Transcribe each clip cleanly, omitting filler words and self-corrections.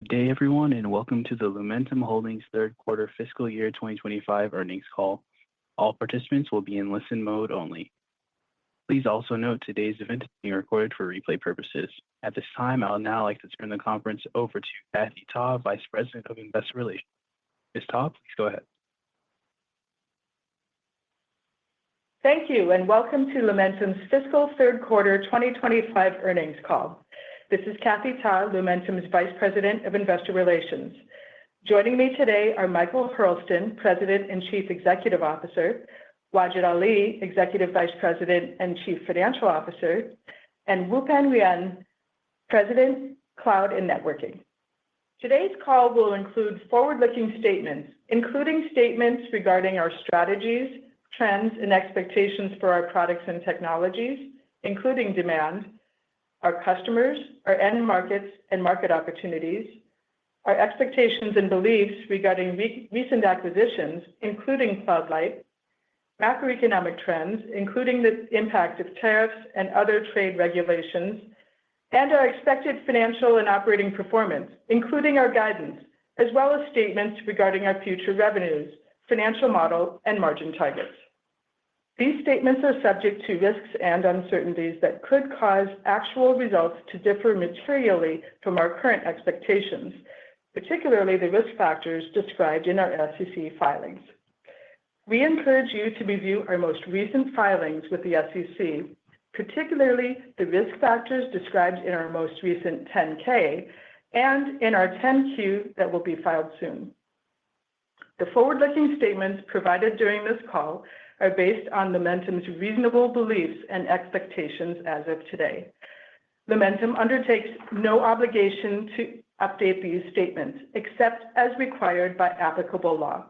Good day, everyone, and welcome to the Lumentum Holdings third quarter fiscal year 2025 earnings call. All participants will be in listen mode only. Please also note today's event is being recorded for replay purposes. At this time, I would now like to turn the conference over to Kathy Ta, Vice President of Investor Relations. Ms. Ta, please go ahead. Thank you, and welcome to Lumentum's fiscal third quarter 2025 earnings call. This is Kathy Ta, Lumentum's Vice President of Investor Relations. Joining me today are Michael Hurlston, President and Chief Executive Officer, Wajid Ali, Executive Vice President and Chief Financial Officer, and Wupen Yuen, President, Cloud and Networking. Today's call will include forward-looking statements, including statements regarding our strategies, trends, and expectations for our products and technologies, including demand, our customers, our end markets and market opportunities, our expectations and beliefs regarding recent acquisitions, including LITE, macroeconomic trends, including the impact of tariffs and other trade regulations, and our expected financial and operating performance, including our guidance, as well as statements regarding our future revenues, financial model, and margin targets. These statements are subject to risks and uncertainties that could cause actual results to differ materially from our current expectations, particularly the risk factors described in our SEC filings. We encourage you to review our most recent filings with the SEC, particularly the risk factors described in our most recent 10-K and in our 10-Q that will be filed soon. The forward-looking statements provided during this call are based on Lumentum's reasonable beliefs and expectations as of today. Lumentum undertakes no obligation to update these statements except as required by applicable law.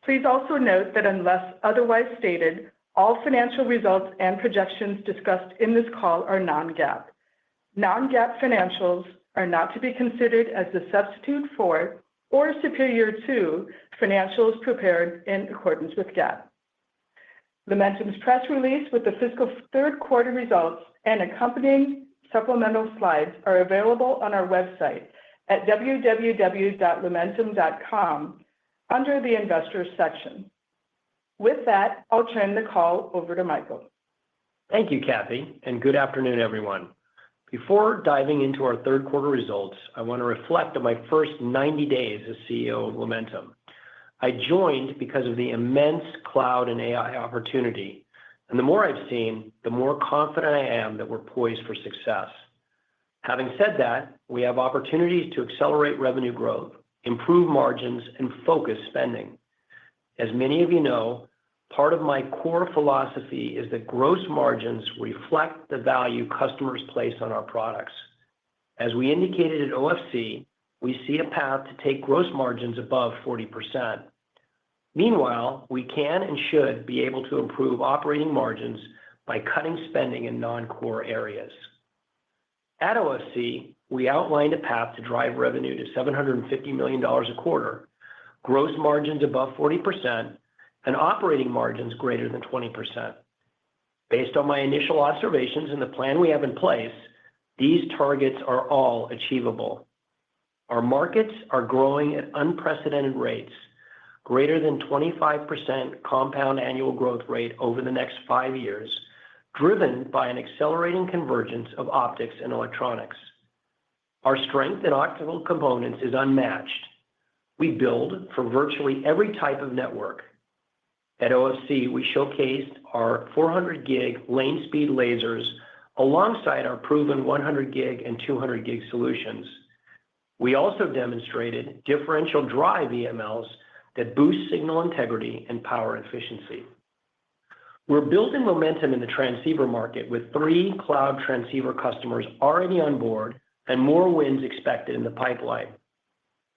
Please also note that unless otherwise stated, all financial results and projections discussed in this call are non-GAAP. Non-GAAP financials are not to be considered as a substitute for or superior to financials prepared in accordance with GAAP. Lumentum's press release with the fiscal third quarter results and accompanying supplemental slides are available on our website at www.lumentum.com under the Investors section. With that, I'll turn the call over to Michael. Thank you, Kathy, and good afternoon, everyone. Before diving into our third quarter results, I want to reflect on my first 90 days as CEO of Lumentum. I joined because of the immense cloud and AI opportunity, and the more I've seen, the more confident I am that we're poised for success. Having said that, we have opportunities to accelerate revenue growth, improve margins, and focus spending. As many of you know, part of my core philosophy is that gross margins reflect the value customers place on our products. As we indicated at OFC, we see a path to take gross margins above 40%. Meanwhile, we can and should be able to improve operating margins by cutting spending in non-core areas. At OFC, we outlined a path to drive revenue to $750 million a quarter, gross margins above 40%, and operating margins greater than 20%. Based on my initial observations and the plan we have in place, these targets are all achievable. Our markets are growing at unprecedented rates, greater than 25% compound annual growth rate over the next 5 years, driven by an accelerating convergence of optics and electronics. Our strength in optical components is unmatched. We build for virtually every type of network. At OFC, we showcased our 400 gig lane speed lasers alongside our proven 100 gig and 200 gig solutions. We also demonstrated differential drive EMLs that boost signal integrity and power efficiency. We're building momentum in the transceiver market with 3 cloud transceiver customers already on board and more wins expected in the pipeline.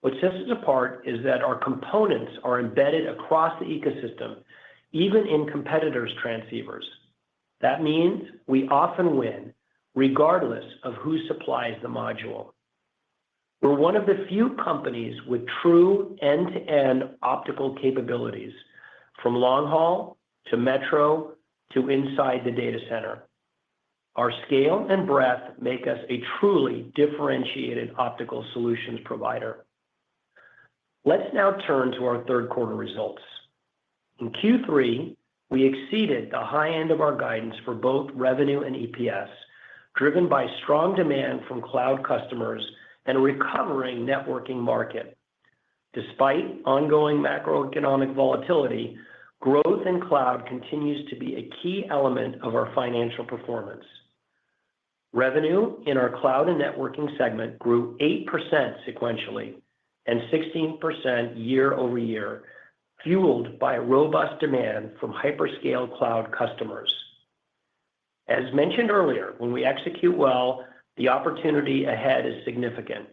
What sets us apart is that our components are embedded across the ecosystem, even in competitors' transceivers. That means we often win, regardless of who supplies the module. We're one of the few companies with true end-to-end optical capabilities, from long haul to metro to inside the data center. Our scale and breadth make us a truly differentiated optical solutions provider. Let's now turn to our third quarter results. In Q3, we exceeded the high end of our guidance for both revenue and EPS, driven by strong demand from cloud customers and a recovering networking market. Despite ongoing macroeconomic volatility, growth in cloud continues to be a key element of our financial performance. Revenue in our cloud and networking segment grew 8% sequentially and 16% year over year, fueled by robust demand from hyperscale cloud customers. As mentioned earlier, when we execute well, the opportunity ahead is significant,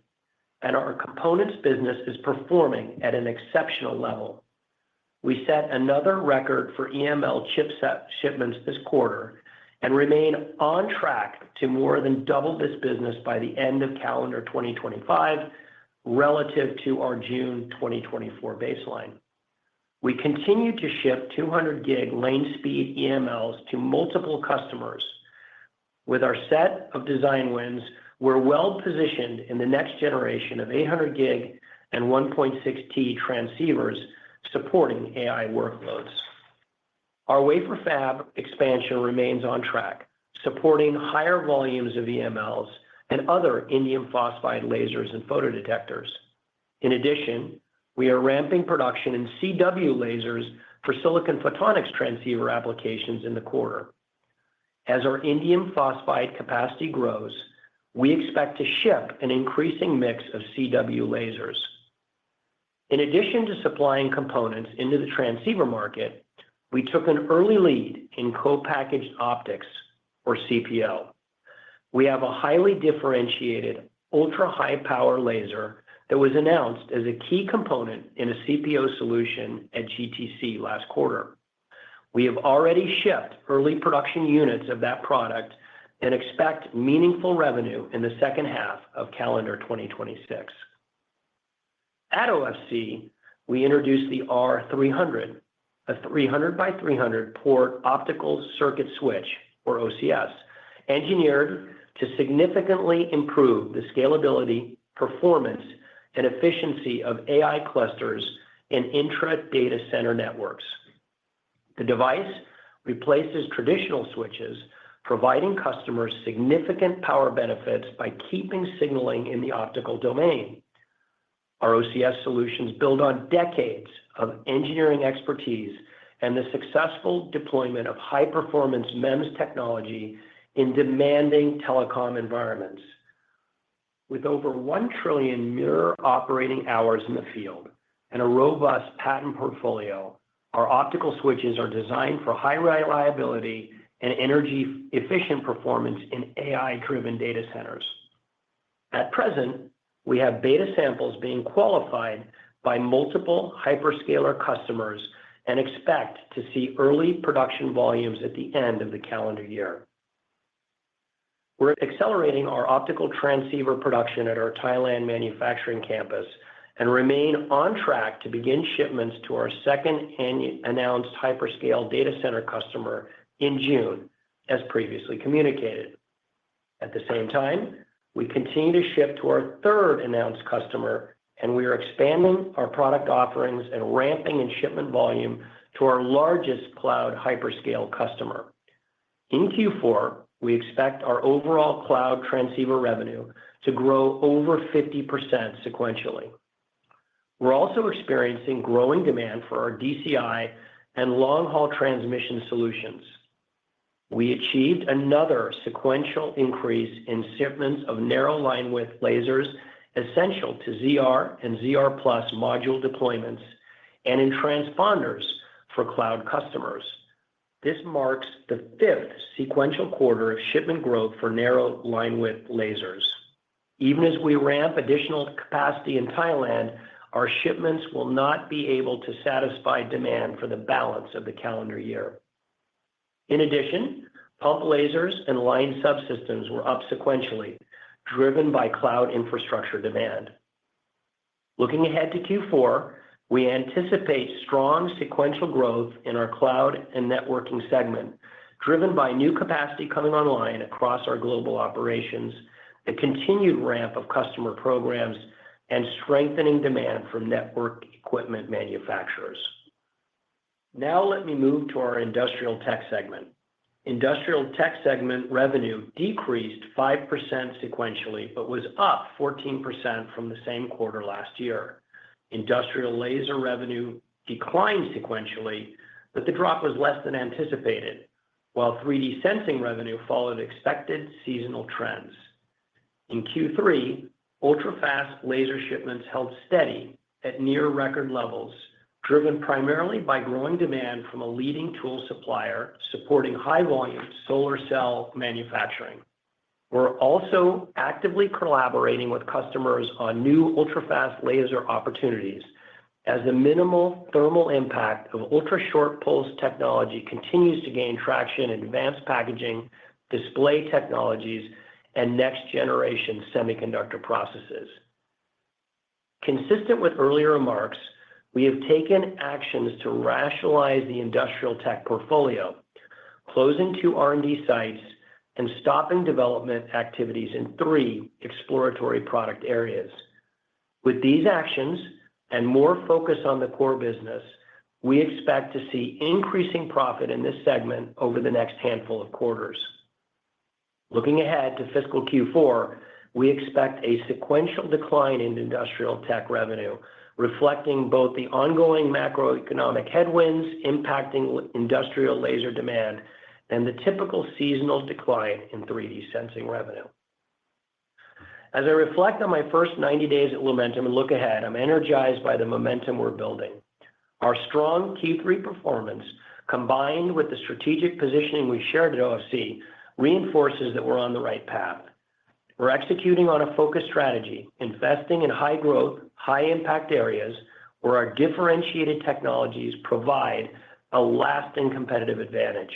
and our components business is performing at an exceptional level. We set another record for EML chipset shipments this quarter and remain on track to more than double this business by the end of calendar 2025 relative to our June 2024 baseline. We continue to ship 200 gig lane speed EMLs to multiple customers. With our set of design wins, we're well positioned in the next generation of 800 gig and 1.6T transceivers supporting AI workloads. Our wafer fab expansion remains on track, supporting higher volumes of EMLs and other indium phosphide lasers and photodetectors. In addition, we are ramping production in CW lasers for silicon photonics transceiver applications in the quarter. As our indium phosphide capacity grows, we expect to ship an increasing mix of CW lasers. In addition to supplying components into the transceiver market, we took an early lead in co-packaged optics, or CPO. We have a highly differentiated ultra-high power laser that was announced as a key component in a CPO solution at GTC last quarter. We have already shipped early production units of that product and expect meaningful revenue in the second half of calendar 2026. At OFC, we introduced the R300, a 300 by 300 port optical circuit switch, or OCS, engineered to significantly improve the scalability, performance, and efficiency of AI clusters in intra-data center networks. The device replaces traditional switches, providing customers significant power benefits by keeping signaling in the optical domain. Our OCS solutions build on decades of engineering expertise and the successful deployment of high-performance MEMS technology in demanding telecom environments. With over 1 trillion mirror operating hours in the field and a robust patent portfolio, our optical switches are designed for high reliability and energy-efficient performance in AI-driven data centers. At present, we have beta samples being qualified by multiple hyperscaler customers and expect to see early production volumes at the end of the calendar year. We're accelerating our optical transceiver production at our Thailand manufacturing campus and remain on track to begin shipments to our second announced hyperscale data center customer in June, as previously communicated. At the same time, we continue to ship to our third announced customer, and we are expanding our product offerings and ramping in shipment volume to our largest cloud hyperscale customer. In Q4, we expect our overall cloud transceiver revenue to grow over 50% sequentially. We're also experiencing growing demand for our DCI and long-haul transmission solutions. We achieved another sequential increase in shipments of narrow line width lasers essential to ZR and ZR+ module deployments and in transponders for cloud customers. This marks the fifth sequential quarter of shipment growth for narrow line width lasers. Even as we ramp additional capacity in Thailand, our shipments will not be able to satisfy demand for the balance of the calendar year. In addition, pump lasers and line subsystems were up sequentially, driven by cloud infrastructure demand. Looking ahead to Q4, we anticipate strong sequential growth in our cloud and networking segment, driven by new capacity coming online across our global operations, the continued ramp of customer programs, and strengthening demand from network equipment manufacturers. Now let me move to our Industrial Tech segment. Industrial Tech segment revenue decreased 5% sequentially, but was up 14% from the same quarter last year. Industrial laser revenue declined sequentially, but the drop was less than anticipated, while 3D sensing revenue followed expected seasonal trends. In Q3, ultra-fast laser shipments held steady at near record levels, driven primarily by growing demand from a leading tool supplier supporting high-volume solar cell manufacturing. We're also actively collaborating with customers on new ultra-fast laser opportunities as the minimal thermal impact of ultra-short pulse technology continues to gain traction in advanced packaging, display technologies, and next-generation semiconductor processes. Consistent with earlier remarks, we have taken actions to rationalize the industrial tech portfolio, closing 2 R&D sites and stopping development activities in 3 exploratory product areas. With these actions and more focus on the core business, we expect to see increasing profit in this segment over the next handful of quarters. Looking ahead to fiscal Q4, we expect a sequential decline in industrial tech revenue, reflecting both the ongoing macroeconomic headwinds impacting industrial laser demand and the typical seasonal decline in 3D sensing revenue. As I reflect on my first 90 days at Lumentum and look ahead, I'm energized by the momentum we're building. Our strong Q3 performance, combined with the strategic positioning we shared at OFC, reinforces that we're on the right path. We're executing on a focused strategy, investing in high-growth, high-impact areas where our differentiated technologies provide a lasting competitive advantage.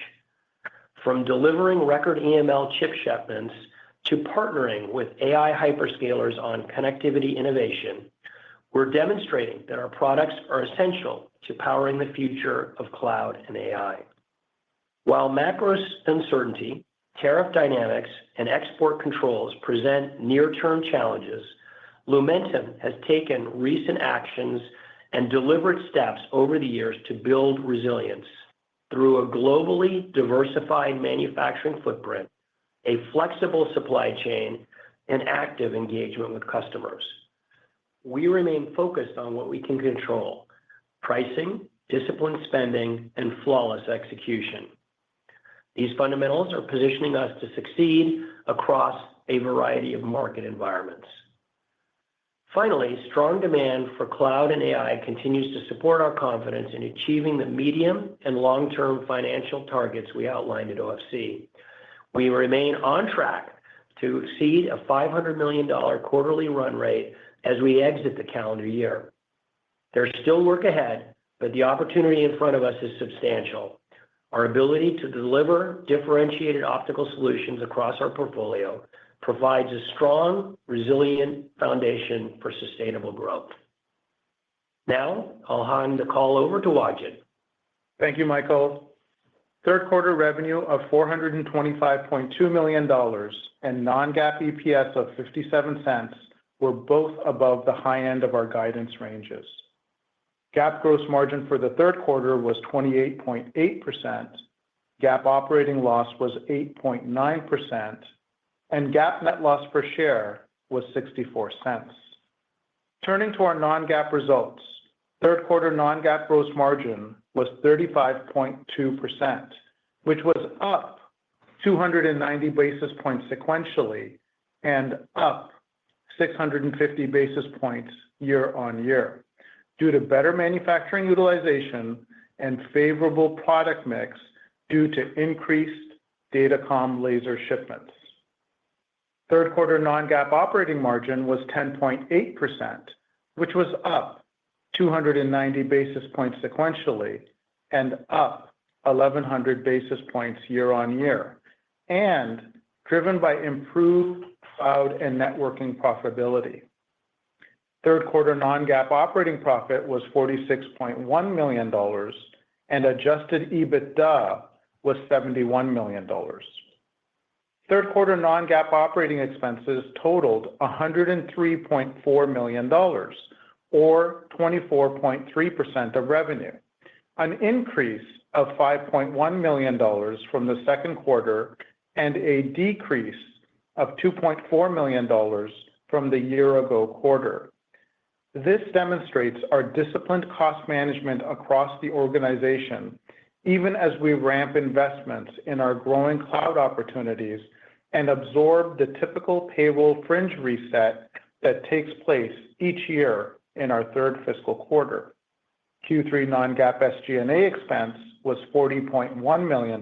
From delivering record EML chip shipments to partnering with AI hyperscalers on connectivity innovation, we're demonstrating that our products are essential to powering the future of cloud and AI. While macro uncertainty, tariff dynamics, and export controls present near-term challenges, Lumentum has taken recent actions and deliberate steps over the years to build resilience through a globally diversified manufacturing footprint, a flexible supply chain, and active engagement with customers. We remain focused on what we can control: pricing, disciplined spending, and flawless execution. These fundamentals are positioning us to succeed across a variety of market environments. Finally, strong demand for cloud and AI continues to support our confidence in achieving the medium and long-term financial targets we outlined at OFC. We remain on track to exceed a $500 million quarterly run rate as we exit the calendar year. There's still work ahead, but the opportunity in front of us is substantial. Our ability to deliver differentiated optical solutions across our portfolio provides a strong, resilient foundation for sustainable growth. Now, I'll hand the call over to Wajid. Thank you, Michael. Third quarter revenue of $425.2 million and non-GAAP EPS of 57 cents were both above the high end of our guidance ranges. GAAP gross margin for the third quarter was 28.8%, GAAP operating loss was 8.9%, and GAAP net loss per share was 64 cents. Turning to our non-GAAP results, third quarter non-GAAP gross margin was 35.2%, which was up 290 basis points sequentially and up 650 basis points year on year due to better manufacturing utilization and favorable product mix due to increased datacom laser shipments. Third quarter non-GAAP operating margin was 10.8%, which was up 290 basis points sequentially and up 1,100 basis points year on year, and driven by improved cloud and networking profitability. Third quarter non-GAAP operating profit was $46.1 million, and adjusted EBITDA was $71 million. Third quarter non-GAAP operating expenses totaled $103.4 million, or 24.3% of revenue, an increase of $5.1 million from the second quarter and a decrease of $2.4 million from the year-ago quarter. This demonstrates our disciplined cost management across the organization, even as we ramp investments in our growing cloud opportunities and absorb the typical payroll fringe reset that takes place each year in our third fiscal quarter. Q3 non-GAAP SG&A expense was $40.1 million.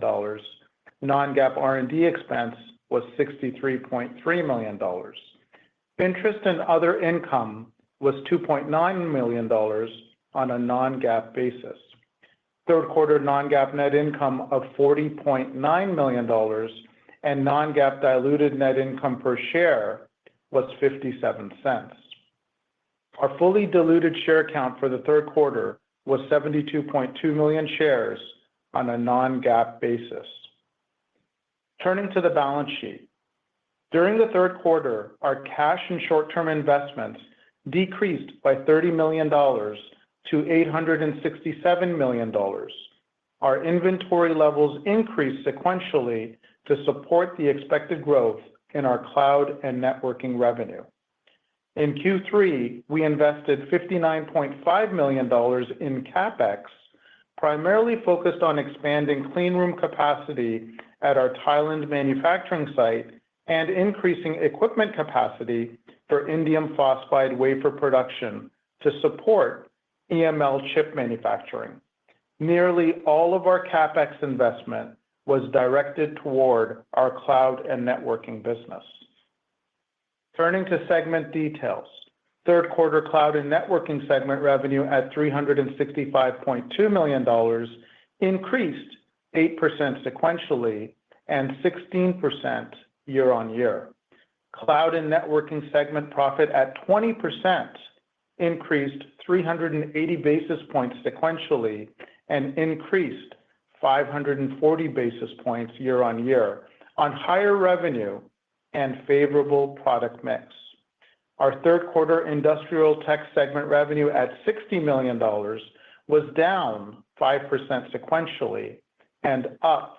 Non-GAAP R&D expense was $63.3 million. Interest and other income was $2.9 million on a non-GAAP basis. Third quarter non-GAAP net income of $40.9 million and non-GAAP diluted net income per share was 57 cents. Our fully diluted share count for the third quarter was 72.2 million shares on a non-GAAP basis. Turning to the balance sheet. During the third quarter, our cash and short-term investments decreased by $30 million to $867 million. Our inventory levels increased sequentially to support the expected growth in our cloud and networking revenue. In Q3, we invested $59.5 million in CapEx, primarily focused on expanding cleanroom capacity at our Thailand manufacturing site and increasing equipment capacity for indium phosphide wafer production to support EML chip manufacturing. Nearly all of our CapEx investment was directed toward our cloud and networking business. Turning to segment details. Third quarter cloud and networking segment revenue at $365.2 million increased 8% sequentially and 16% year-on-year. Cloud and networking segment profit at 20% increased 380 basis points sequentially and increased 540 basis points year-on-year on higher revenue and favorable product mix. Our third quarter industrial tech segment revenue at $60 million was down 5% sequentially and up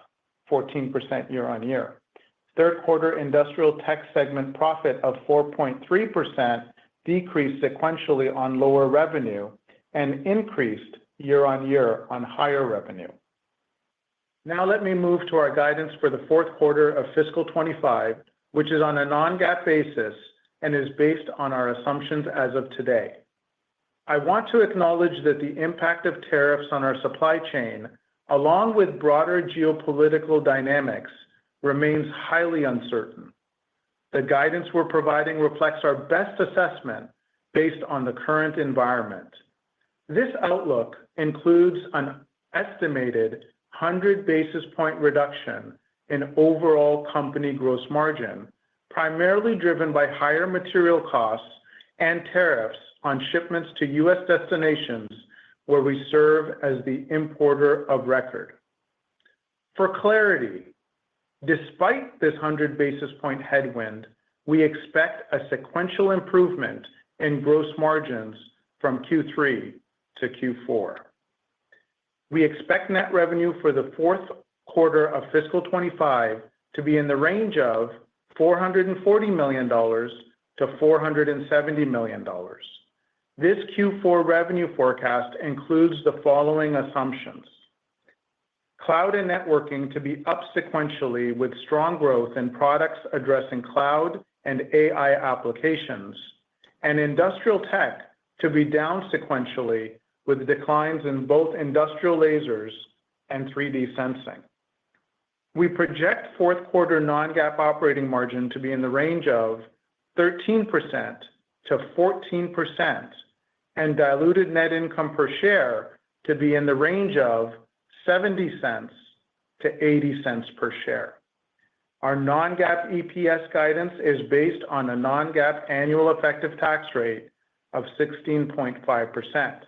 14% year-on-year. Third quarter industrial tech segment profit of 4.3% decreased sequentially on lower revenue and increased year-on-year on higher revenue. Now let me move to our guidance for the fourth quarter of fiscal 25, which is on a non-GAAP basis and is based on our assumptions as of today. I want to acknowledge that the impact of tariffs on our supply chain, along with broader geopolitical dynamics, remains highly uncertain. The guidance we're providing reflects our best assessment based on the current environment. This outlook includes an estimated 100 basis point reduction in overall company gross margin, primarily driven by higher material costs and tariffs on shipments to U.S. destinations where we serve as the importer of record. For clarity, despite this 100 basis point headwind, we expect a sequential improvement in gross margins from Q3 to Q4. We expect net revenue for the fourth quarter of fiscal 25 to be in the range of $440 million to $470 million. This Q4 revenue forecast includes the following assumptions. Cloud and networking to be up sequentially with strong growth in products addressing cloud and AI applications, and industrial tech to be down sequentially with declines in both industrial lasers and 3D sensing. We project fourth quarter non-GAAP operating margin to be in the range of 13% to 14% and diluted net income per share to be in the range of 70 cents to 80 cents per share. Our non-GAAP EPS guidance is based on a non-GAAP annual effective tax rate of 16.5%.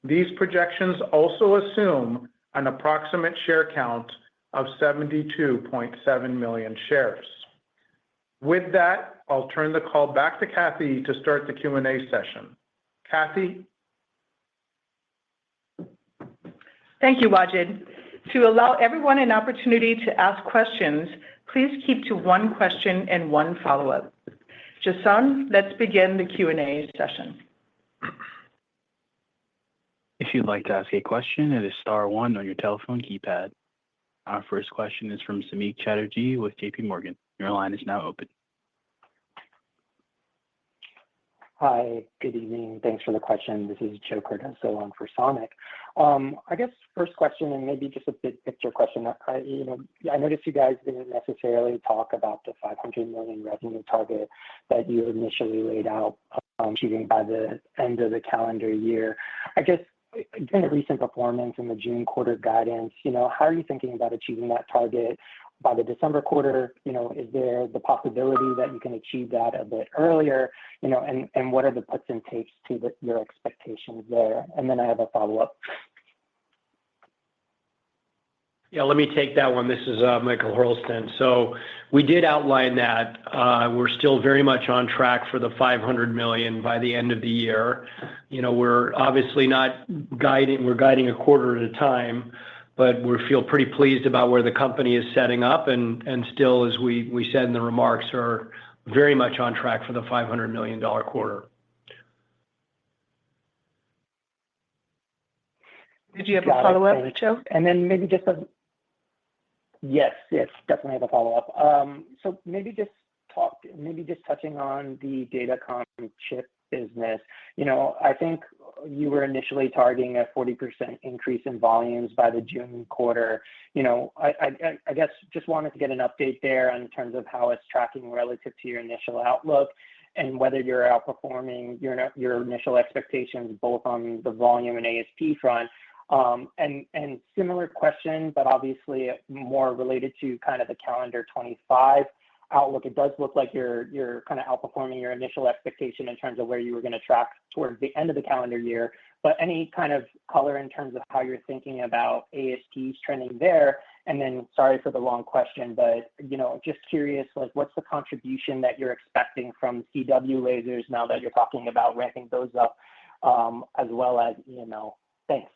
These projections also assume an approximate share count of 72.7 million shares. With that, I'll turn the call back to Kathy to start the Q&A session. Kathy? Thank you, Wajid. To allow everyone an opportunity to ask questions, please keep to one question and one follow-up. Jason, let's begin the Q&A session. If you'd like to ask a question, it is star one on your telephone keypad. Our first question is from Samik Chatterjee with JP Morgan. Your line is now open. Hi, good evening. Thanks for the question. This is Joe Cardoso on for Sonic. I guess first question, and maybe just a big picture question. I noticed you guys didn't necessarily talk about the $500 million revenue target that you initially laid out, achieving by the end of the calendar year. I guess, given the recent performance in the June quarter guidance, how are you thinking about achieving that target by the December quarter? Is there the possibility that you can achieve that a bit earlier? And what are the puts and takes to your expectations there? And then I have a follow-up. Yeah, let me take that one. This is Michael Hurlston. So we did outline that we're still very much on track for the $500 million by the end of the year. We're obviously not guiding, we're guiding a quarter at a time, but we feel pretty pleased about where the company is setting up and still, as we said in the remarks, are very much on track for the $500 million quarter. Did you have a follow-up, Joe? And then maybe just Yes, definitely have a follow-up. So maybe just touching on the datacom chip business. I think you were initially targeting a 40% increase in volumes by the June quarter. I guess just wanted to get an update there in terms of how it's tracking relative to your initial outlook and whether you're outperforming your initial expectations both on the volume and ASP front. And similar question, but obviously more related to kind of the calendar 25 outlook. It does look like you're kind of outperforming your initial expectation in terms of where you were going to track towards the end of the calendar year. But any kind of color in terms of how you're thinking about ASPs trending there? And then, sorry for the long question, but just curious, what's the contribution that you're expecting from CW lasers now that you're talking about ramping those up, as well as EML? Thanks.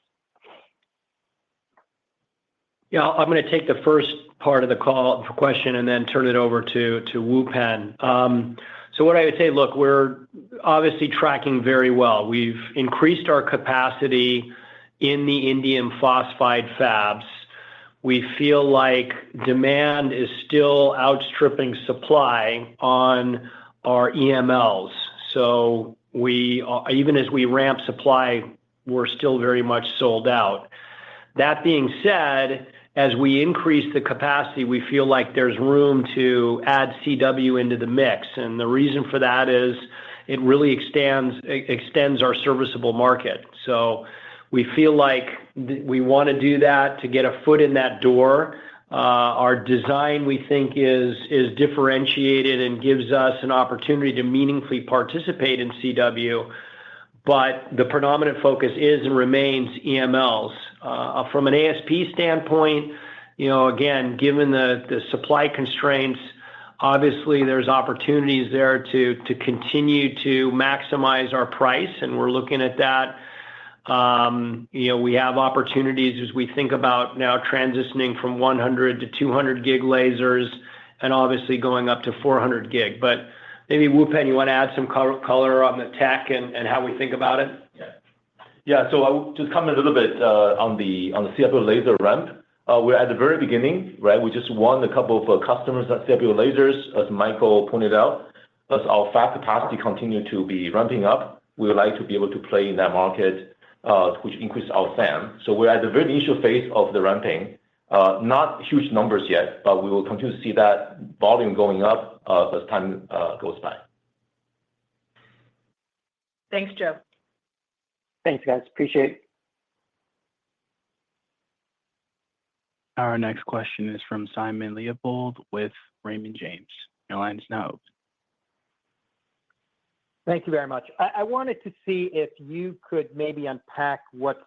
Yeah, I'm going to take the first part of the question and then turn it over to Wupen. So what I would say, look, we're obviously tracking very well. We've increased our capacity in the indium phosphide fabs. We feel like demand is still outstripping supply on our EMLs. So even as we ramp supply, we're still very much sold out. That being said, as we increase the capacity, we feel like there's room to add CW into the mix. And the reason for that is it really extends our serviceable market. So we feel like we want to do that to get a foot in that door. Our design, we think, is differentiated and gives us an opportunity to meaningfully participate in CW. But the predominant focus is and remains EMLs. From an ASP standpoint, again, given the supply constraints, obviously there's opportunities there to continue to maximize our price, and we're looking at that. We have opportunities as we think about now transitioning from 100 to 200 gig lasers and obviously going up to 400 gig. But maybe, Wupen, you want to add some color on the tech and how we think about it? Yeah, so I'll just comment a little bit on the CW laser ramp. We're at the very beginning, right? We just won a couple of customers at CW lasers, as Michael pointed out. As our fab capacity continue to be ramping up, we would like to be able to play in that market, which increase our SAM. So we're at the very initial phase of the ramping. Not huge numbers yet, but we will continue to see that volume going up as time goes by. Thanks, Joe. Thanks, guys. Appreciate it. Our next question is from Simon Leopold with Raymond James. Your line is now open. Thank you very much. I wanted to see if you could maybe unpack what's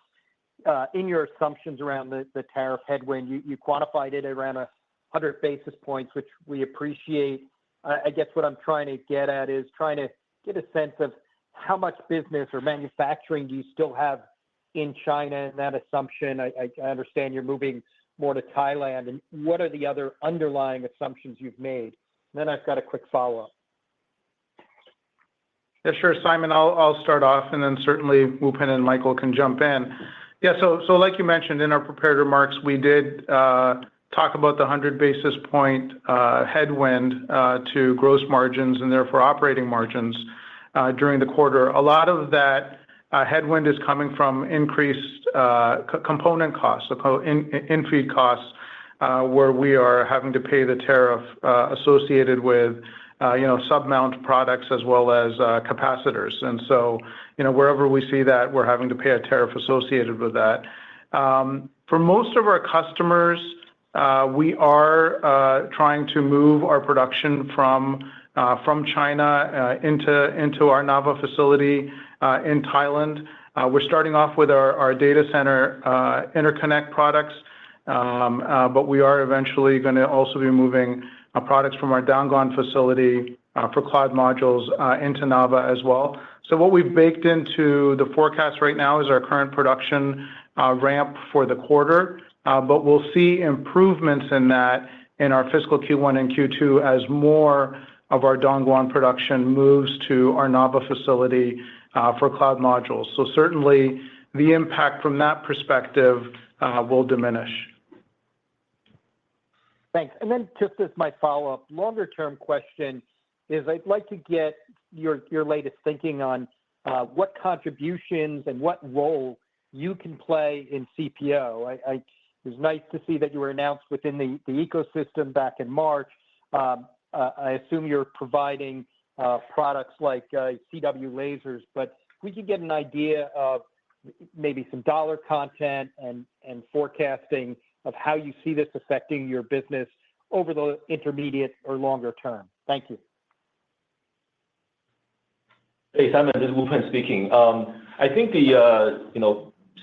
in your assumptions around the tariff headwind, you quantified it around 100 basis points, which we appreciate. I guess what I'm trying to get at is trying to get a sense of how much business or manufacturing do you still have in China in that assumption. I understand you're moving more to Thailand, and what are the other underlying assumptions you've made? And then I've got a quick follow-up. Yeah, sure, Simon. I'll start off, and then certainly Wupen and Michael can jump in. Yeah, so like you mentioned in our prepared remarks, we did talk about the 100 basis point headwind to gross margins and therefore operating margins during the quarter. A lot of that headwind is coming from increased component costs, so in-feed costs, where we are having to pay the tariff associated with sub-mount products as well as capacitors. And so, wherever we see that, we're having to pay a tariff associated with that. For most of our customers, we are trying to move our production from China into our Nava facility in Thailand. We're starting off with our data center interconnect products, but we are eventually going to also be moving products from our Dangguan facility for cloud modules into Nava as well. So what we've baked into the forecast right now is our current production ramp for the quarter, but we'll see improvements in that in our fiscal Q1 and Q2 as more of our Dangguan production moves to our Nava facility for cloud modules. So certainly the impact from that perspective will diminish. Thanks. And then just as my follow-up, longer-term question is I'd like to get your latest thinking on what contributions and what role you can play in CPO. It was nice to see that you were announced within the ecosystem back in March. I assume you're providing products like CW lasers, but we could get an idea of maybe some dollar content and forecasting of how you see this affecting your business over the intermediate or longer term. Thank you. Hey, Simon, this is Wupen speaking. I think the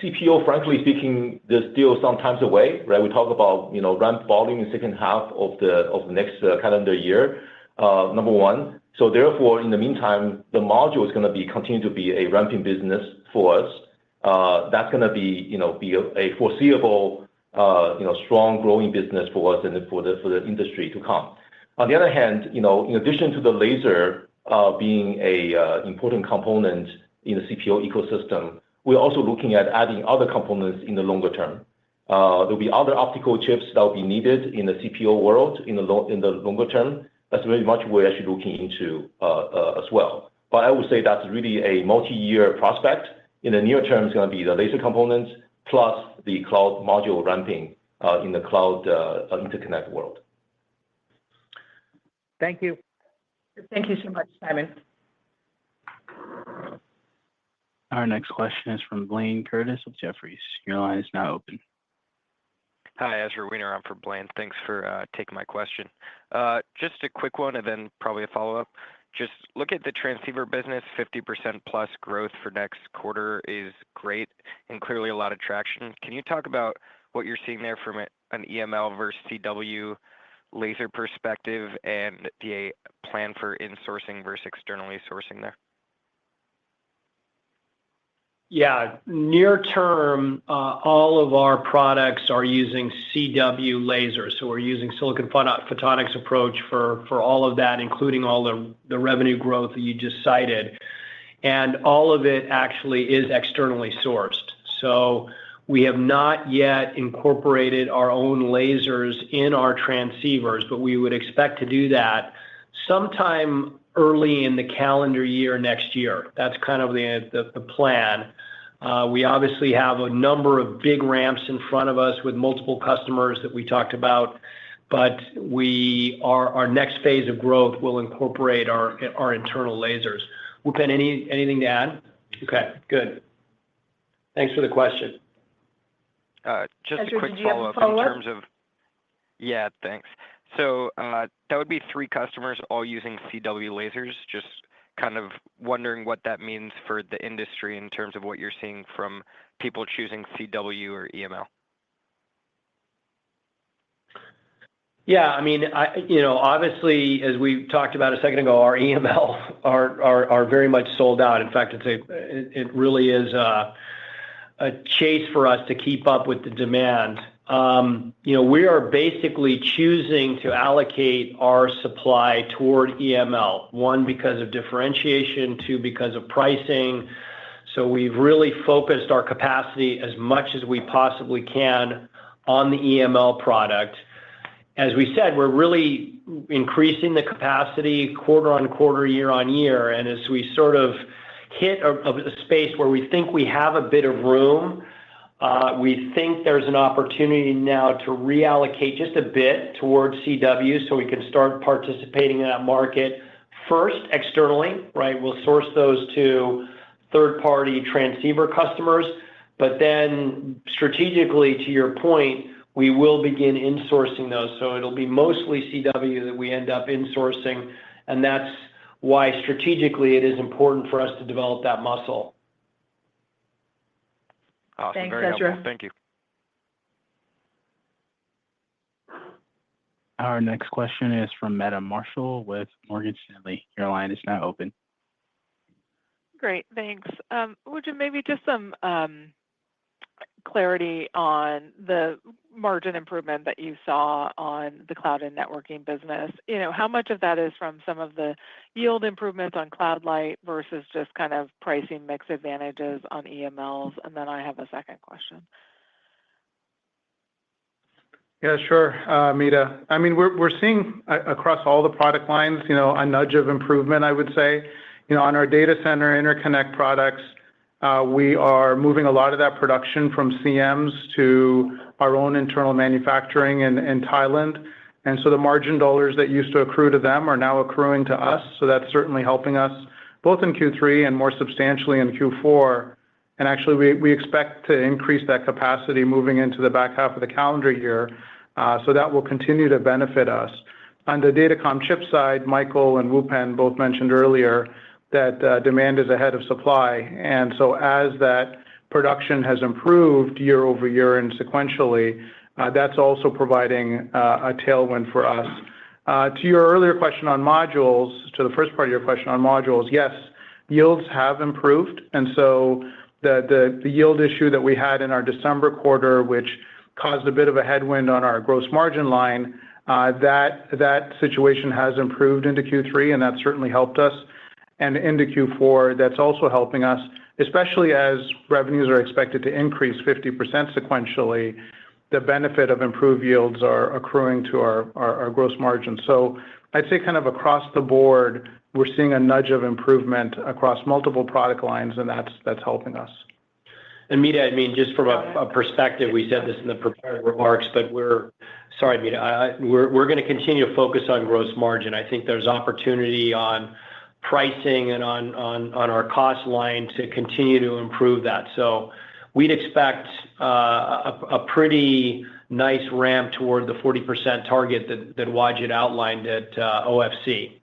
CPO, frankly speaking, there's still some times away, right? We talk about ramp volume in the second half of the next calendar year. Number one. So therefore, in the meantime, the module is going to continue to be a ramping business for us. That's going to be a foreseeable, strong growing business for us and for the industry to come. On the other hand, in addition to the laser being a important component in the CPO ecosystem, we're also looking at adding other components in the longer term. There'll be other optical chips that will be needed in the CPO world in the longer term. That's very much what we're actually looking into as well. But I would say that's really a multi-year prospect. In the near term, it's going to be the laser components plus the cloud module ramping in the cloud interconnect world. Thank you. Thank you so much, Simon. Our next question is from Blaine Curtis with Jefferies. Your line is now open. Hi, Ezra Wiener. I'm for Blaine. Thanks for taking my question. Just a quick one and then probably a follow-up. Just look at the transceiver business, 50% plus growth for next quarter is great and clearly a lot of traction. Can you talk about what you're seeing there from an EML versus CW laser perspective and the plan for insourcing versus externally sourcing there? Yeah, near term, all of our products are using CW lasers. So we're using silicon photonics approach for all of that, including all the revenue growth that you just cited. And all of it actually is externally sourced. So we have not yet incorporated our own lasers in our transceivers, but we would expect to do that sometime early in the calendar year next year. That's kind of the plan. We obviously have a number of big ramps in front of us with multiple customers that we talked about, but our next phase of growth will incorporate our internal lasers. Wupen, anything to add? Okay, good. Thanks for the question. Just Ezra, a quick did you have a follow-up in follow-up? terms of, yeah, thanks. So that would be 3 customers all using CW lasers. Just kind of wondering what that means for the industry in terms of what you're seeing from people choosing CW or EML. Yeah, I mean, obviously, as we talked about a second ago, our EML are very much sold out. In fact, it really is a chase for us to keep up with the demand. We are basically choosing to allocate our supply toward EML, one, because of differentiation, two, because of pricing. So we've really focused our capacity as much as we possibly can on the EML product. As we said, we're really increasing the capacity quarter on quarter, year on year. And as we sort of hit a space where we think we have a bit of room, we think there's an opportunity now to reallocate just a bit towards CW so we can start participating in that market first externally, right? We'll source those to third-party transceiver customers. But then strategically, to your point, we will begin insourcing those. So it'll be mostly CW that we end up insourcing. And that's why strategically it is important for us to develop that muscle. Awesome. Thanks, Very Ezra. helpful. Thank you. Our next question is from Meta Marshall with Morgan Stanley. Your line is now open. Great, thanks. Would you maybe just some clarity on the margin improvement that you saw on the cloud and networking business? How much of that is from some of the yield improvements on Cloud LITE versus just kind of pricing mix advantages on EMLs? And then I have a second question. Yeah, sure, Meta. I mean, we're seeing across all the product lines, a nudge of improvement, I would say. On our data center interconnect products, we are moving a lot of that production from CMs to our own internal manufacturing in Thailand. And so the margin dollars that used to accrue to them are now accruing to us. So that's certainly helping us both in Q3 and more substantially in Q4. And actually, we expect to increase that capacity moving into the back half of the calendar year. So that will continue to benefit us. On the datacom chip side, Michael and Wupen both mentioned earlier that demand is ahead of supply. And so as that production has improved year over year and sequentially, that's also providing a tailwind for us. To your earlier question on modules, to the first part of your question on modules, yes, yields have improved. And so the yield issue that we had in our December quarter, which caused a bit of a headwind on our gross margin line, that situation has improved into Q3, and that certainly helped us. And into Q4, that's also helping us, especially as revenues are expected to increase 50% sequentially. The benefit of improved yields are accruing to our gross margin. So I'd say kind of across the board, we're seeing a nudge of improvement across multiple product lines, and that's helping us. And Meta, I mean, just from a perspective, we said this in the prepared remarks, but we're going to continue to focus on gross margin. I think there's opportunity on pricing and on our cost line to continue to improve that. So we'd expect a pretty nice ramp toward the 40% target that Wajid outlined at OFC.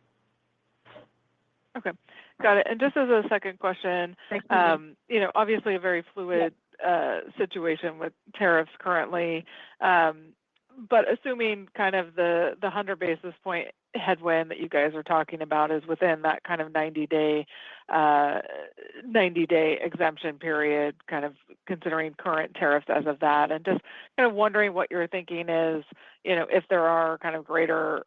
Okay, got it. And just as a second question, obviously a very fluid situation with tariffs currently, but assuming kind of the 100 basis point headwind that you guys are talking about is within that kind of 90-day exemption period, kind of considering current tariffs as of that, and just kind of wondering what your thinking is, if there are kind of greater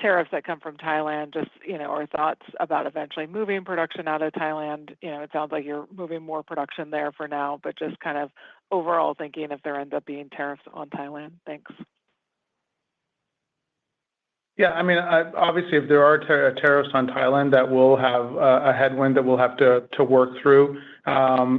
tariffs that come from Thailand, just, our thoughts about eventually moving production out of Thailand. It sounds like you're moving more production there for now, but just kind of overall thinking if there ends up being tariffs on Thailand. Thanks. Yeah, I mean, obviously, if there are tariffs on Thailand, that will have a headwind that we'll have to work through.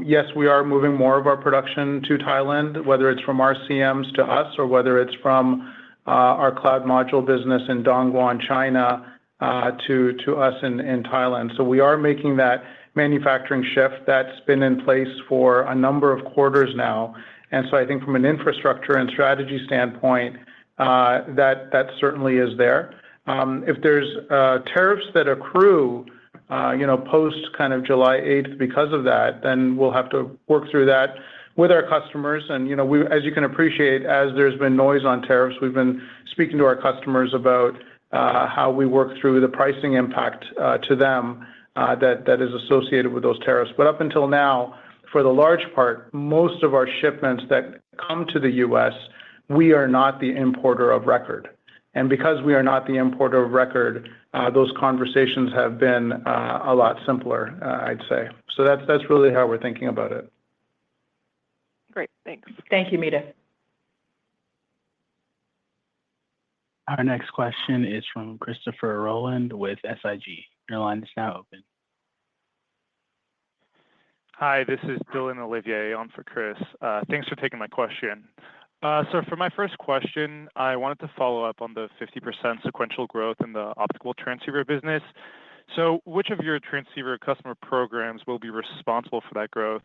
Yes, we are moving more of our production to Thailand, whether it's from our CMs to us or whether it's from our cloud module business in Dongguan, China, to us in Thailand. So we are making that manufacturing shift that's been in place for a number of quarters now. And so I think from an infrastructure and strategy standpoint, that certainly is there. If there's tariffs that accrue post kind of July 8th because of that, then we'll have to work through that with our customers. And, as you can appreciate, as there's been noise on tariffs, we've been speaking to our customers about how we work through the pricing impact to them that is associated with those tariffs. But up until now, for the large part, most of our shipments that come to the U.S., we are not the importer of record. And because we are not the importer of record, those conversations have been a lot simpler, I'd say. So that's really how we're thinking about it. Great. Thanks. Thank you, Meta. Our next question is from Christopher Rowland with SIG. Your line is now open. Hi, this is Dylan Olivier on for Chris. Thanks for taking my question. So for my first question, I wanted to follow up on the 50% sequential growth in the optical transceiver business. So which of your transceiver customer programs will be responsible for that growth?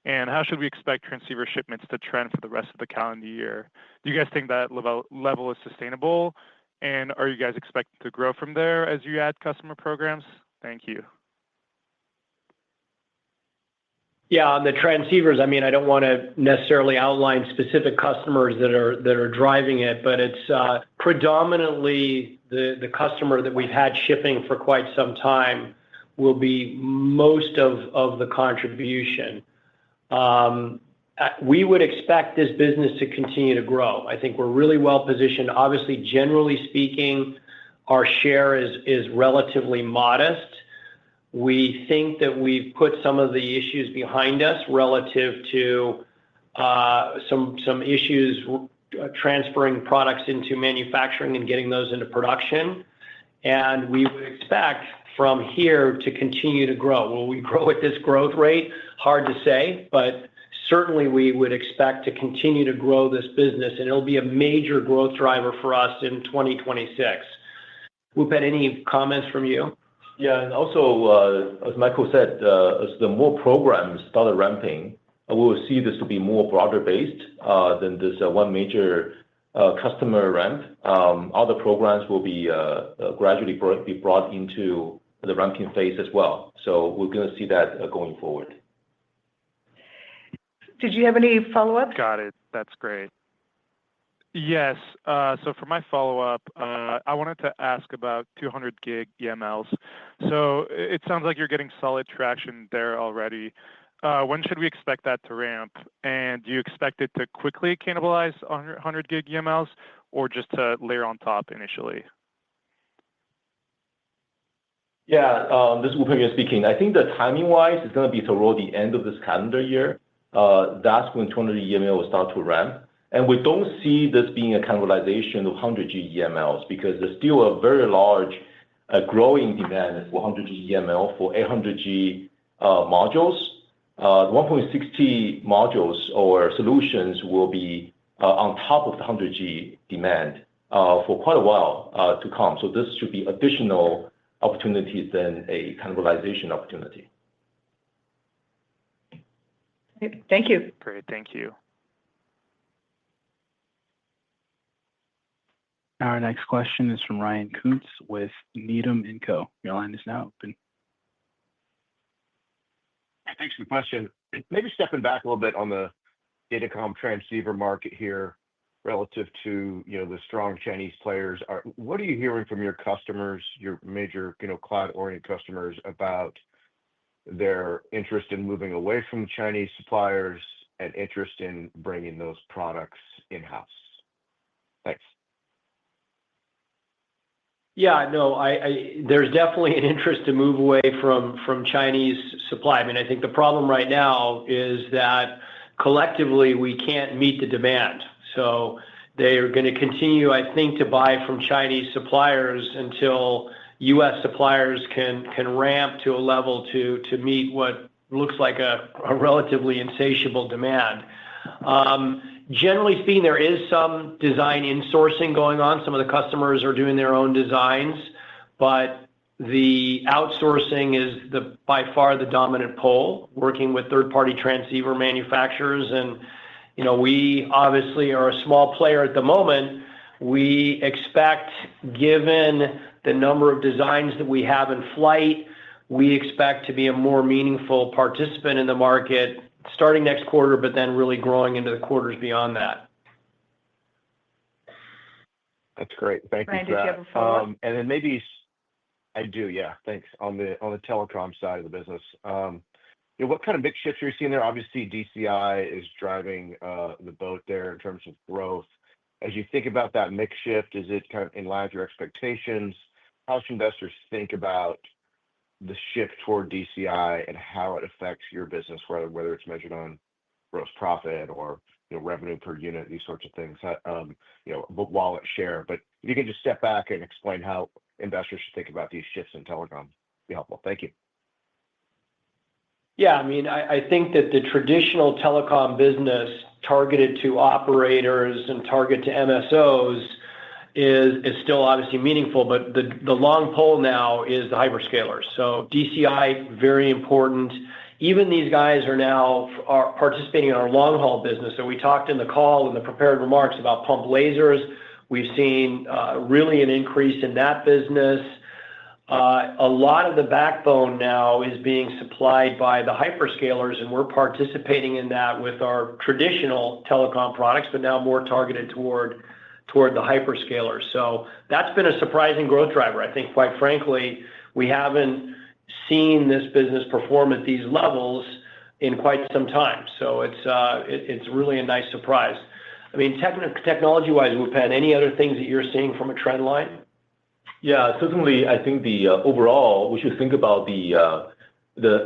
And how should we expect transceiver shipments to trend for the rest of the calendar year? Do you guys think that level is sustainable? And are you guys expecting to grow from there as you add customer programs? Thank you. Yeah, on the transceivers, I mean, I don't want to necessarily outline specific customers that are driving it, but it's predominantly the customer that we've had shipping for quite some time will be most of the contribution. We would expect this business to continue to grow. I think we're really well positioned. Obviously, generally speaking, our share is relatively modest. We think that we've put some of the issues behind us relative to some issues transferring products into manufacturing and getting those into production. And we would expect from here to continue to grow. Will we grow at this growth rate? Hard to say, but certainly we would expect to continue to grow this business, and it'll be a major growth driver for us in 2026. Wupen, any comments from you? Yeah, and also, as Michael said, as the more programs started ramping, we will see this to be more broader based than this one major customer ramp. Other programs will be gradually be brought into the ramping phase as well. So we're going to see that going forward. Did you have any follow-ups? Got it. That's great. Yes. So for my follow-up, I wanted to ask about 200 gig EMLs. So it sounds like you're getting solid traction there already. When should we expect that to ramp? And do you expect it to quickly cannibalize 100 gig EMLs or just to layer on top initially? Yeah, this is Wupen speaking. I think the timing-wise is going to be toward the end of this calendar year. That's when 200 EML will start to ramp. And we don't see this being a cannibalization of 100G EMLs because there's still a very large growing demand for 100G EML for 800G modules. 1.6T modules or solutions will be on top of the 100G demand for quite a while to come. So this should be additional opportunities than a cannibalization opportunity. Thank you. Great. Thank you. Our next question is from Ryan Koontz with Needham & Co. Your line is now open. Thanks for the question. Maybe stepping back a little bit on the datacom transceiver market here relative to the strong Chinese players. What are you hearing from your customers, your major cloud-oriented customers, about their interest in moving away from Chinese suppliers and interest in bringing those products in-house? Thanks. Yeah, no, there's definitely an interest to move away from Chinese supply. I mean, I think the problem right now is that collectively we can't meet the demand. So they are going to continue, I think, to buy from Chinese suppliers until U.S. suppliers can ramp to a level to meet what looks like a relatively insatiable demand. Generally speaking, there is some design insourcing going on. Some of the customers are doing their own designs, but the outsourcing is by far the dominant pole, working with third-party transceiver manufacturers. And, we obviously are a small player at the moment. We expect, given the number of designs that we have in flight, we expect to be a more meaningful participant in the market starting next quarter, but then really growing into the quarters beyond that. That's great. Thank you Ryan, for did you that. have a follow-up? And then maybe I do, yeah. Thanks. On the telecom side of the business, what kind of mix shifts are you seeing there? Obviously, DCI is driving the boat there in terms of growth. As you think about that mix shift, is it kind of in line with your expectations? How should investors think about the shift toward DCI and how it affects your business, whether it's measured on gross profit or revenue per unit, these sorts of things, wallet share. But if you can just step back and explain how investors should think about these shifts in telecom, be helpful. Thank you. Yeah, I mean, I think that the traditional telecom business targeted to operators and target to MSOs is still obviously meaningful, but the long pole now is the hyperscalers. So DCI, very important. Even these guys are now participating in our long haul business. So we talked in the call in the prepared remarks about pump lasers. We've seen really an increase in that business. A lot of the backbone now is being supplied by the hyperscalers, and we're participating in that with our traditional telecom products, but now more targeted toward the hyperscalers. So that's been a surprising growth driver. I think, quite frankly, we haven't seen this business perform at these levels in quite some time. So it's really a nice surprise. I mean, technology-wise, Wupen, any other things that you're seeing from a trend line? Yeah, certainly. I think overall, we should think about the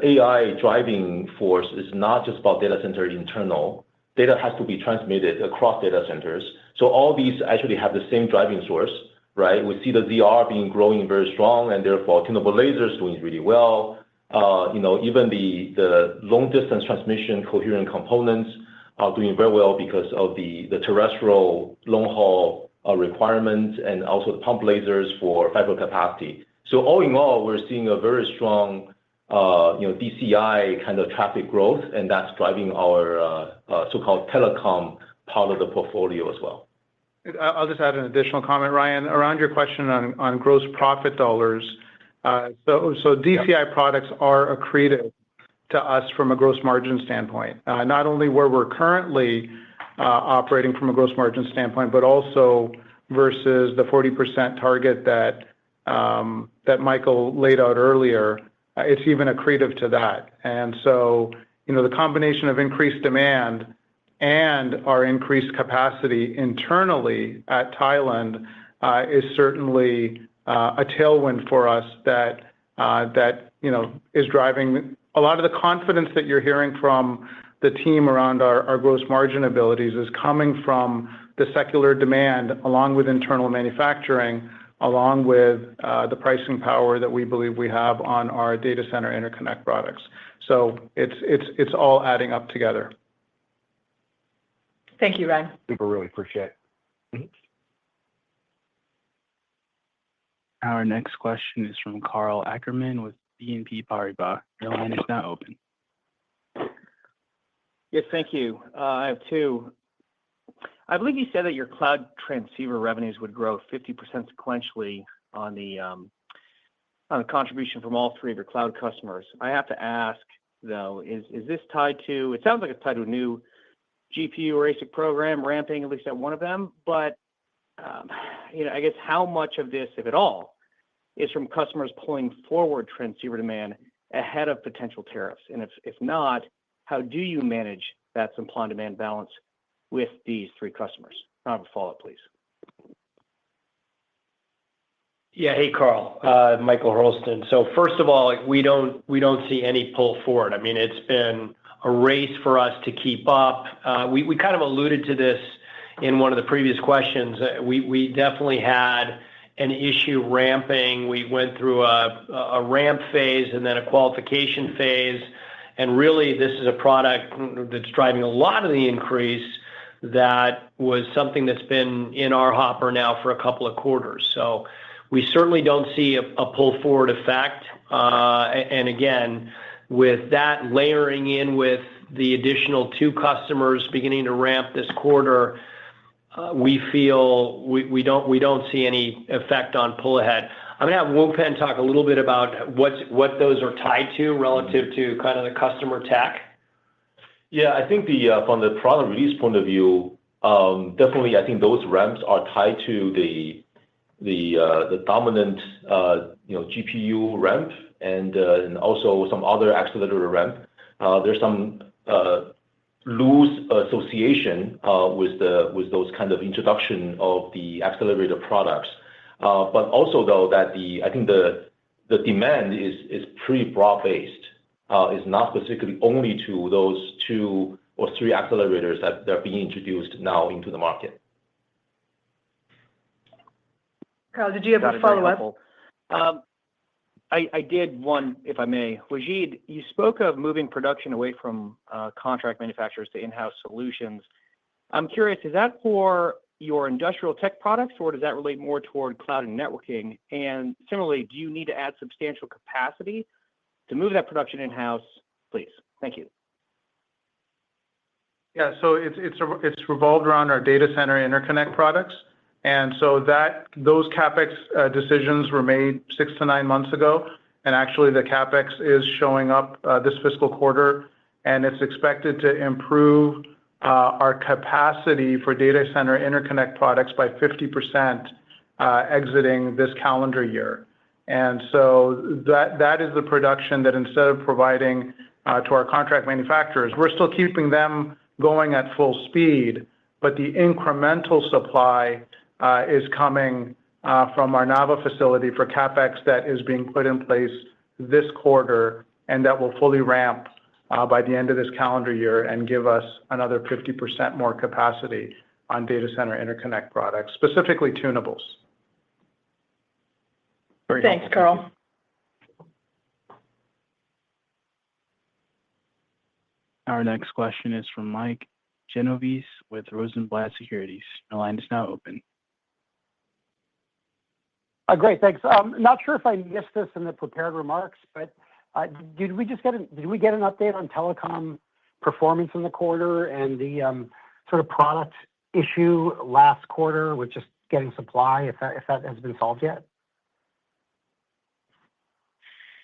AI driving force is not just about data center internal. Data has to be transmitted across data centers. So all these actually have the same driving source, right? We see the ZR being growing very strong, and therefore tunable lasers doing really well. Even the long distance transmission coherent components are doing very well because of the terrestrial long haul requirements and also the pump lasers for fiber capacity. So all in all, we're seeing a very strong DCI kind of traffic growth, and that's driving our so-called telecom part of the portfolio as well. I'll just add an additional comment, Ryan, around your question on gross profit dollars. So DCI products are accretive to us from a gross margin standpoint, not only where we're currently operating from a gross margin standpoint, but also versus the 40% target that Michael laid out earlier. It's even accretive to that. And so, the combination of increased demand and our increased capacity internally at Thailand is certainly a tailwind for us that is driving a lot of the confidence that you're hearing from the team around our gross margin abilities is coming from the secular demand, along with internal manufacturing, along with the pricing power that we believe we have on our data center interconnect products. So it's all adding up together. Thank you, Ryan. Super, really appreciate it. Our next question is from Karl Ackerman with BNP Paribas. Your line is now open. Yes, thank you. I have two. I believe you said that your cloud transceiver revenues would grow 50% sequentially on the contribution from all three of your cloud customers. I have to ask, though, is this tied to, it sounds like it's tied to a new GPU or ASIC program ramping, at least at one of them, but I guess how much of this, if at all, is from customers pulling forward transceiver demand ahead of potential tariffs? And if not, how do you manage that supply and demand balance with these three customers? I have a follow-up, please. Yeah, hey, Karl, Michael Hurlston. So first of all, we don't see any pull forward. I mean, it's been a race for us to keep up. We kind of alluded to this in one of the previous questions. We definitely had an issue ramping. We went through a ramp phase and then a qualification phase. And really, this is a product that's driving a lot of the increase. That was something that's been in our hopper now for a couple of quarters. So we certainly don't see a pull forward effect. And again, with that layering in with the additional two customers beginning to ramp this quarter, we feel we don't see any effect on pull ahead. I'm going to have Wupen talk a little bit about what those are tied to relative to kind of the customer tech. Yeah, I think from the product release point of view, definitely I think those ramps are tied to the dominant GPU ramp and also some other accelerator ramp. There's some loose association with those kind of introduction of the accelerator products. But also though that I think the demand is pretty broad-based. It's not specifically only to those 2 or 3 accelerators that are being introduced now into the market. Carl, did you have a follow-up? I did one, if I may. Wajid, you spoke of moving production away from contract manufacturers to in-house solutions. I'm curious, is that for your industrial tech products, or does that relate more toward cloud and networking? And similarly, do you need to add substantial capacity to move that production in-house, please? Thank you. Yeah, so it's revolved around our data center interconnect products. And so those CapEx decisions were made 6 to 9 months ago. And actually, the CapEx is showing up this fiscal quarter, and it's expected to improve our capacity for data center interconnect products by 50% exiting this calendar year. And so that is the production that instead of providing to our contract manufacturers, we're still keeping them going at full speed, but the incremental supply is coming from our Nava facility for CapEx that is being put in place this quarter, and that will fully ramp by the end of this calendar year and give us another 50% more capacity on data center interconnect products, specifically tunables. Thanks, Carl. Our next question is from Mike Genovese with Rosenblatt Securities. Your line is now open. Great, thanks. Not sure if I missed this in the prepared remarks, but did we get an update on telecom performance in the quarter and the sort of product issue last quarter with just getting supply, if that has been solved yet?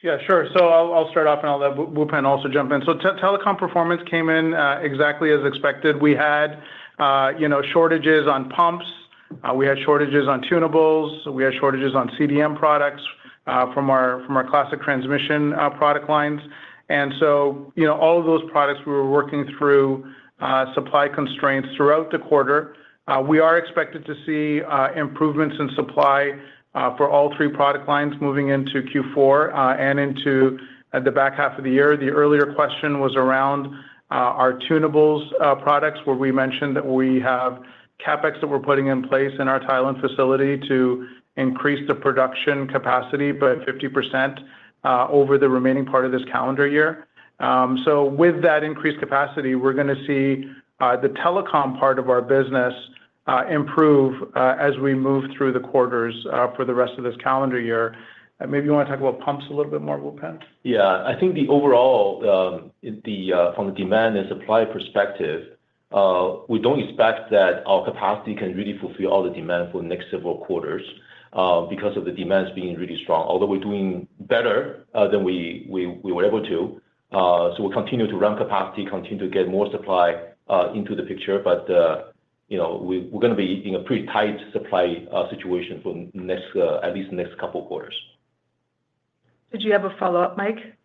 Yeah, sure. So I'll start off and I'll let Wupen also jump in. So telecom performance came in exactly as expected. We had shortages on pumps. We had shortages on tunables. We had shortages on CDM products from our classic transmission product lines. And so, all of those products we were working through supply constraints throughout the quarter. We are expected to see improvements in supply for all 3 product lines moving into Q4 and into the back half of the year. The earlier question was around our tunables products, where we mentioned that we have CapEx that we're putting in place in our Thailand facility to increase the production capacity by 50% over the remaining part of this calendar year. So with that increased capacity, we're going to see the telecom part of our business improve as we move through the quarters for the rest of this calendar year. Maybe you want to talk about pumps a little bit more, Wupen? Yeah, I think the overall, from the demand and supply perspective, we don't expect that our capacity can really fulfill all the demand for the next several quarters because of the demands being really strong, although we're doing better than we were able to. So we'll continue to run capacity, continue to get more supply into the picture, but we're going to be in a pretty tight supply situation for at least the next couple of quarters. Did you have a follow-up, Mike?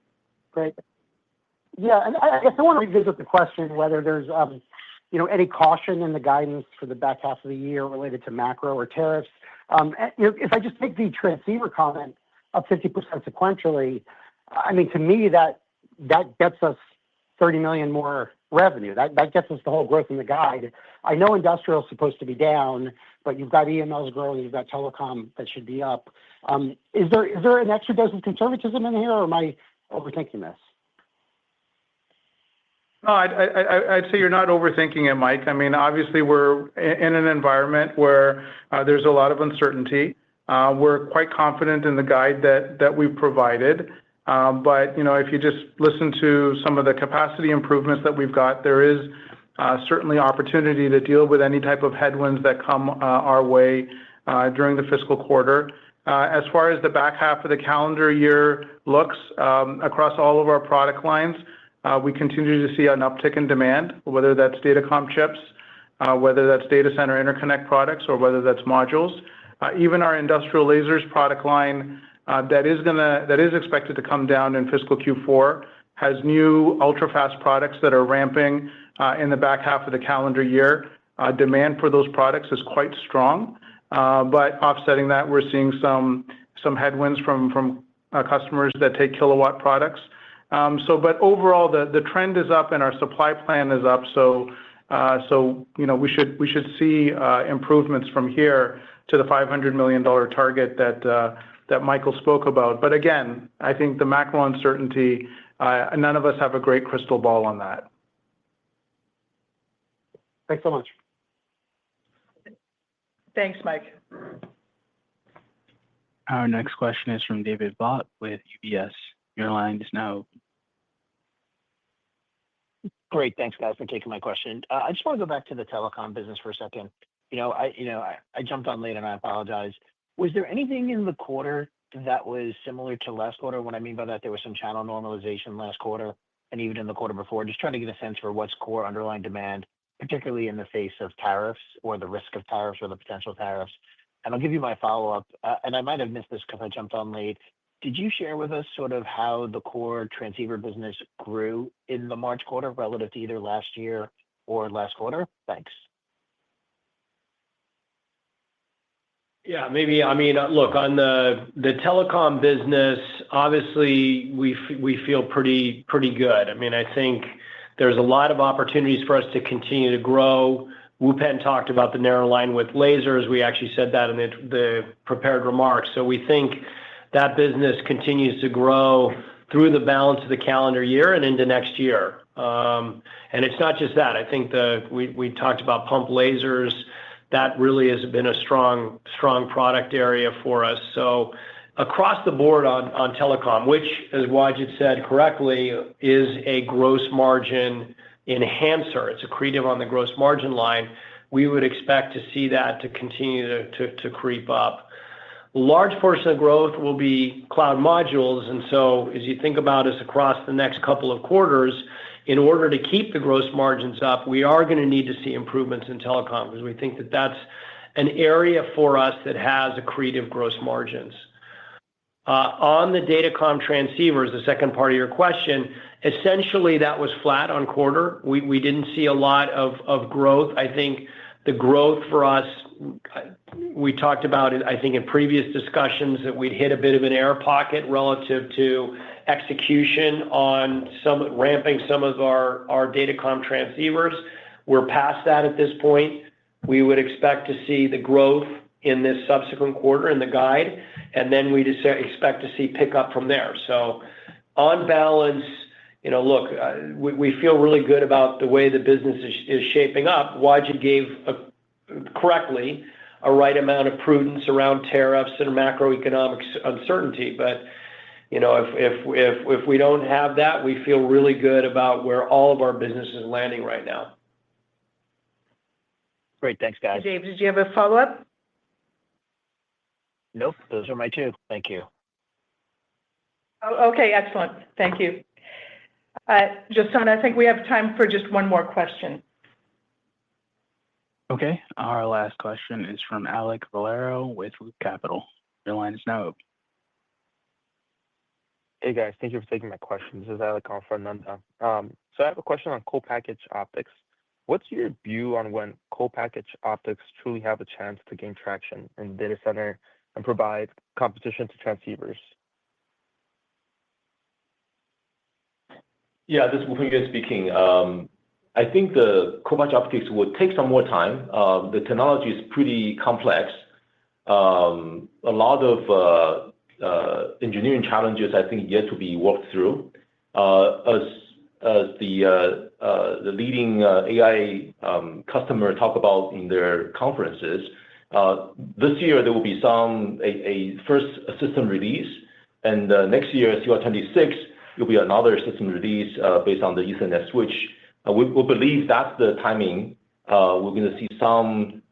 Great. Yeah, and I guess I want to revisit the question whether there's any caution in the guidance for the back half of the year related to macro or tariffs. If I just take the transceiver comment up 50% sequentially, I mean, to me, that gets us $30 million more revenue. That gets us the whole growth in the guide. I know industrial is supposed to be down, but you've got EMLs growing, you've got telecom that should be up. Is there an extra dose of conservatism in here, or am I overthinking this? No, I'd say you're not overthinking it, Mike. I mean, obviously, we're in an environment where there's a lot of uncertainty. We're quite confident in the guide that we've provided. But, if you just listen to some of the capacity improvements that we've got, there is certainly opportunity to deal with any type of headwinds that come our way during the fiscal quarter. As far as the back half of the calendar year looks, across all of our product lines, we continue to see an uptick in demand, whether that's datacom chips, whether that's data center interconnect products, or whether that's modules. Even our industrial lasers product line that is expected to come down in fiscal Q4 has new ultra-fast products that are ramping in the back half of the calendar year. Demand for those products is quite strong, but offsetting that, we're seeing some headwinds from customers that take kilowatt products. But overall, the trend is up and our supply plan is up. So we should see improvements from here to the $500 million target that Michael spoke about. But again, I think the macro uncertainty, none of us have a great crystal ball on that. Thanks so much. Thanks, Mike. Our next question is from David Vaught with UBS. Your line is now open. Great. Thanks, guys, for taking my question. I just want to go back to the telecom business for a second. I jumped on late and I apologize. Was there anything in the quarter that was similar to last quarter? What I mean by that, there was some channel normalization last quarter and even in the quarter before. Just trying to get a sense for what's core underlying demand, particularly in the face of tariffs or the risk of tariffs or the potential tariffs. And I'll give you my follow-up. And I might have missed this because I jumped on late. Did you share with us sort of how the core transceiver business grew in the March quarter relative to either last year or last quarter? Thanks. Yeah, maybe. I mean, look, on the telecom business, obviously, we feel pretty good. I mean, I think there's a lot of opportunities for us to continue to grow. Wupen talked about the narrow line with lasers. We actually said that in the prepared remarks. So we think that business continues to grow through the balance of the calendar year and into next year. And it's not just that. I think we talked about pump lasers. That really has been a strong product area for us. So across the board on telecom, which, as Wajid said correctly, is a gross margin enhancer. It's accretive on the gross margin line. We would expect to see that to continue to creep up. A large portion of growth will be cloud modules. And so as you think about us across the next couple of quarters, in order to keep the gross margins up, we are going to need to see improvements in telecom because we think that that's an area for us that has accretive gross margins. On the datacom transceivers, the second part of your question, essentially that was flat on quarter. We didn't see a lot of growth. I think the growth for us, we talked about it, I think, in previous discussions that we'd hit a bit of an air pocket relative to execution on ramping some of our datacom transceivers. We're past that at this point. We would expect to see the growth in this subsequent quarter in the guide, and then we'd expect to see pickup from there. So on balance, look, we feel really good about the way the business is shaping up. Wajid gave correctly a right amount of prudence around tariffs and macroeconomic uncertainty. But if we don't have that, we feel really good about where all of our business is landing right now. Great. Thanks, guys. Dave, did you have a follow-up? Nope. Those are my two. Thank you. Okay, excellent. Thank you. Justin, I think we have time for just one more question. Okay. Our last question is from Alek Valero with Loop Capital. Your line is now open. Hey, guys. Thank you for taking my question. This is Alek on for Nanda. So I have a question on co-packaged optics. What's your view on when co-packaged optics truly have a chance to gain traction in the data center and provide competition to transceivers? Yeah, this is Wupen speaking. I think the co-packaged optics will take some more time. The technology is pretty complex. A lot of engineering challenges, I think, yet to be worked through. As the leading AI customer talk about in their conferences, this year there will be a first system release, and next year, CY26, will be another system release based on the Ethernet switch. We believe that's the timing. We're going to see some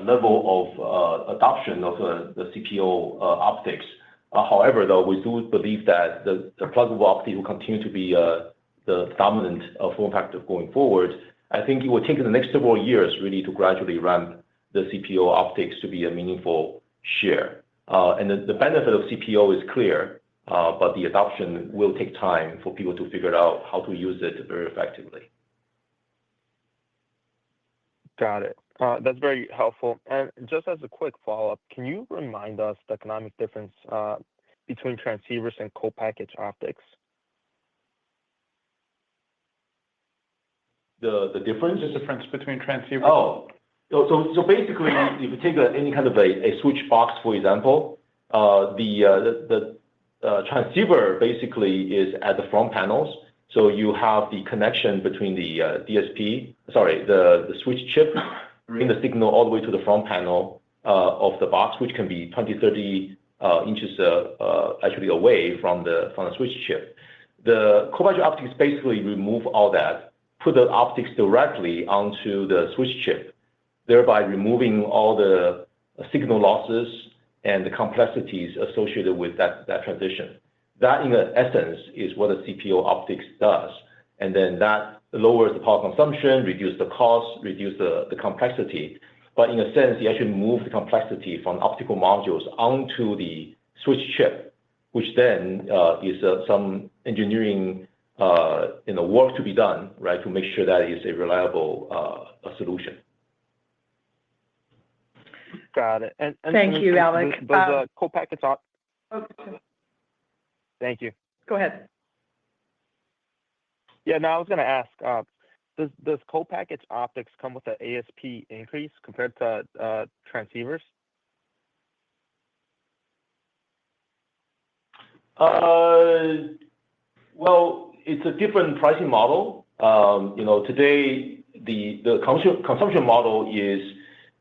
level of adoption of the CPO optics. However, though, we do believe that the pluggable optic will continue to be the dominant form factor going forward. I think it will take the next several years really to gradually ramp the CPO optics to be a meaningful share. And the benefit of CPO is clear, but the adoption will take time for people to figure out how to use it very effectively. Got it. That's very helpful. And just as a quick follow-up, can you remind us the economic difference between transceivers and co-packaged optics? The difference? The difference between transceivers. Oh, so basically, if you take any kind of a switch box, for example, the transceiver basically is at the front panels. So you have the connection between the the switch chip, bring the signal all the way to the front panel of the box, which can be 20, 30 inches actually away from the switch chip. The co-packaged optics basically remove all that, put the optics directly onto the switch chip, thereby removing all the signal losses and the complexities associated with that transition. That, in essence, is what a CPO optics does. And then that lowers the power consumption, reduce the cost, reduce the complexity. But in a sense, you actually move the complexity from optical modules onto the switch chip, which then is some engineering work to be done, right, to make sure that is a reliable solution. Got it. Thank you, Alec. Does co-packaged Thank you. Go ahead. Yeah, no, I was going to ask, does co-packaged optics come with an ASP increase compared to transceivers? Well, it's a different pricing model. Today the consumption model is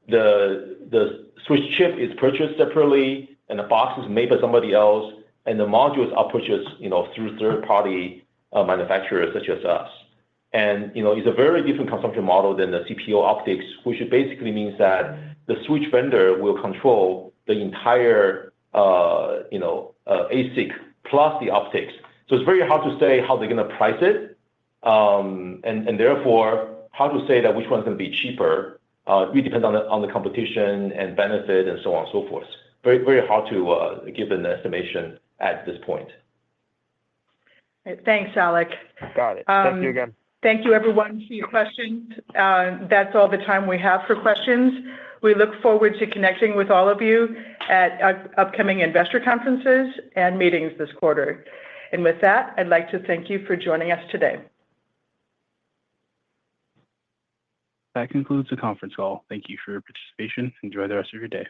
the switch chip is purchased separately, and the box is made by somebody else, and the modules are purchased, through third-party manufacturers such as us. And it's a very different consumption model than the CPO optics, which basically means that the switch vendor will control the entire ASIC plus the optics. So it's very hard to say how they're going to price it, and therefore how to say that which one's going to be cheaper. Really depends on the competition and benefit and so on and so forth. Very, very hard to give an estimation at this point. Thanks, Alec. Got it. Thank you again. Thank you, everyone, for your questions. That's all the time we have for questions. We look forward to connecting with all of you at upcoming investor conferences and meetings this quarter. And with that, I'd like to thank you for joining us today. That concludes the conference call. Thank you for your participation. Enjoy the rest of your day.